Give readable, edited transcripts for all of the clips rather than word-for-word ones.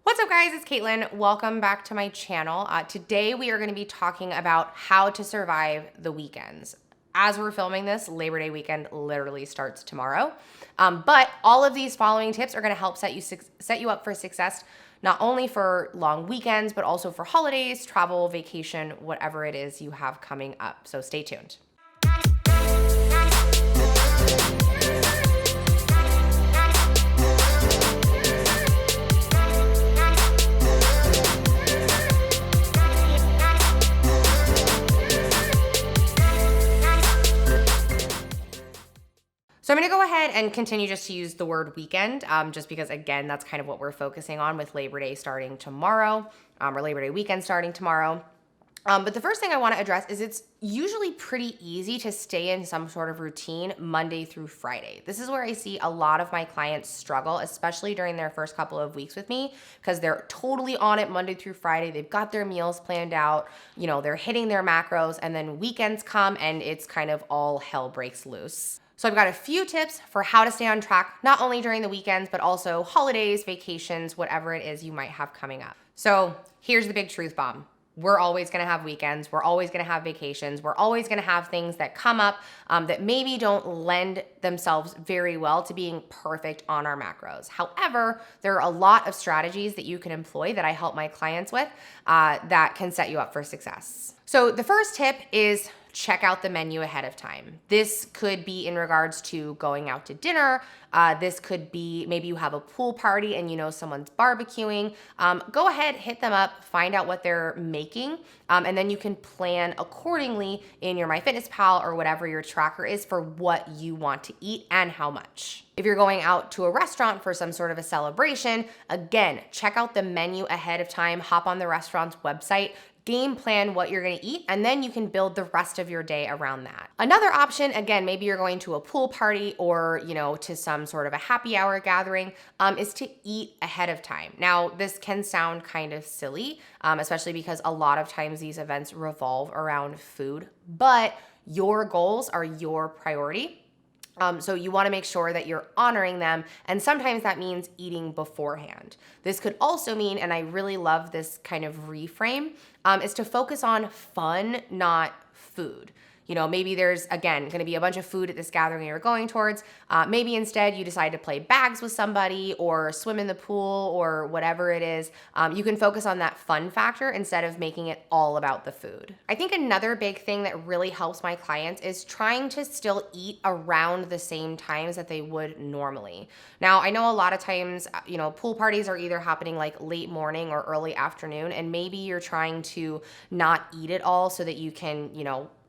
What's up, guys? It's Caitlin. Welcome back to my channel. Today we are going to be talking about how to survive the weekends. As we're filming this, Labor Day weekend literally starts tomorrow. But all of these following tips are going to help set you up for success, not only for long weekends, but also for holidays, travel, vacation, whatever it is you have coming up. So stay tuned. So I'm going to go ahead and continue just to use the word weekend, just because, again, that's kind of what we're focusing on with Labor Day starting tomorrow, or Labor Day weekend starting tomorrow. But the first thing I want to address is it's usually pretty easy to stay in some sort of routine Monday through Friday. This is where I see a lot of my clients struggle, especially during their first couple of weeks with me, because they're totally on it Monday through Friday. They've got their meals planned out, they're hitting their macros, and then weekends come and it's kind of all hell breaks loose. So I've got a few tips for how to stay on track, not only during the weekends, but also holidays, vacations, whatever it is you might have coming up. So here's the big truth bomb. We're always gonna have weekends. We're always gonna have vacations. We're always gonna have things that come up that maybe don't lend themselves very well to being perfect on our macros. However, there are a lot of strategies that you can employ that I help my clients with that can set you up for success. So the first tip is check out the menu ahead of time. This could be in regards to going out to dinner. This could be maybe you have a pool party and someone's barbecuing. Go ahead, hit them up, find out what they're making, and then you can plan accordingly in your MyFitnessPal or whatever your tracker is for what you want to eat and how much. If you're going out to a restaurant for some sort of a celebration, again, check out the menu ahead of time, hop on the restaurant's website, game plan what you're gonna eat, and then you can build the rest of your day around that. Another option, again, maybe you're going to a pool party or to some sort of a happy hour gathering, is to eat ahead of time. Now, this can sound kind of silly, especially because a lot of times these events revolve around food, but your goals are your priority. So you want to make sure that you're honoring them. And sometimes that means eating beforehand. This could also mean, and I really love this kind of reframe, is to focus on fun, not food. Maybe there's, again, going to be a bunch of food at this gathering you're going towards. Maybe instead you decide to play bags with somebody or swim in the pool or whatever it is. You can focus on that fun factor instead of making it all about the food. I think another big thing that really helps my clients is trying to still eat around the same times that they would normally. Now, I know a lot of times, pool parties are either happening like late morning or early afternoon, and maybe you're trying to not eat it all so that you can,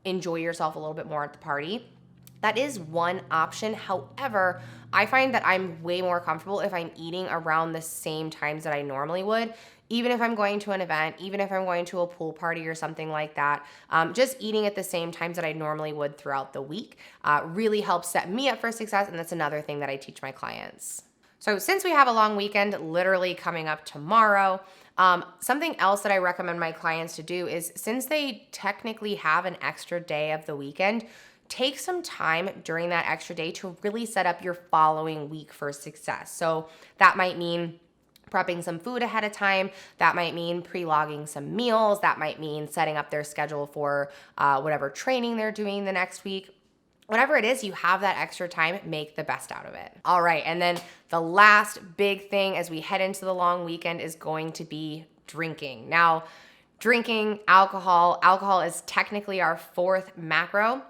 enjoy yourself a little bit more at the party. That is one option. However, I find that I'm way more comfortable if I'm eating around the same times that I normally would, even if I'm going to an event, even if I'm going to a pool party or something like that. Just eating at the same times that I normally would throughout the week really helps set me up for success, and that's another thing that I teach my clients. So since we have a long weekend literally coming up tomorrow, something else that I recommend my clients to do is, since they technically have an extra day of the weekend, take some time during that extra day to really set up your following week for success. So that might mean prepping some food ahead of time. That might mean pre-logging some meals. That might mean setting up their schedule for whatever training they're doing the next week. Whatever it is, you have that extra time, make the best out of it. All right, and then the last big thing as we head into the long weekend is going to be drinking. Now, drinking alcohol is technically our fourth macro,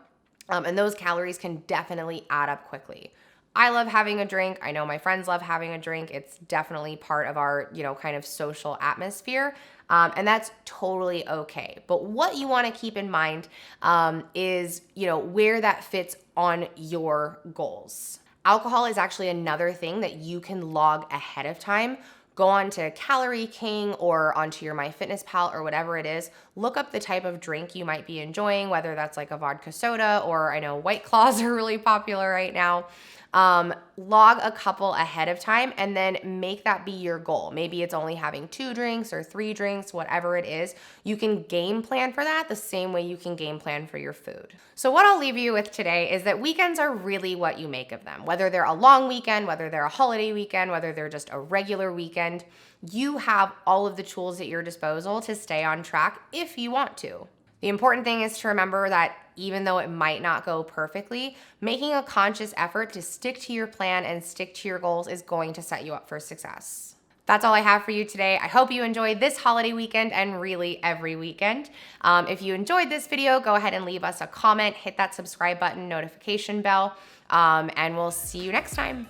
and those calories can definitely add up quickly. I love having a drink. I know my friends love having a drink. It's definitely part of our, kind of social atmosphere. And that's totally okay. But what you want to keep in mind is, where that fits on your goals. Alcohol is actually another thing that you can log ahead of time. Go on to Calorie King or onto your MyFitnessPal or whatever it is. Look up the type of drink you might be enjoying, whether that's like a vodka soda, or I know White Claws are really popular right now. Log a couple ahead of time and then make that be your goal. Maybe it's only having 2 drinks or 3 drinks, whatever it is. You can game plan for that the same way you can game plan for your food. So what I'll leave you with today is that weekends are really what you make of them. Whether they're a long weekend, whether they're a holiday weekend, whether they're just a regular weekend, you have all of the tools at your disposal to stay on track if you want to. The important thing is to remember that even though it might not go perfectly, making a conscious effort to stick to your plan and stick to your goals is going to set you up for success. That's all I have for you today. I hope you enjoyed this holiday weekend and really every weekend. If you enjoyed this video, go ahead and leave us a comment, hit that subscribe button, notification bell, and we'll see you next time.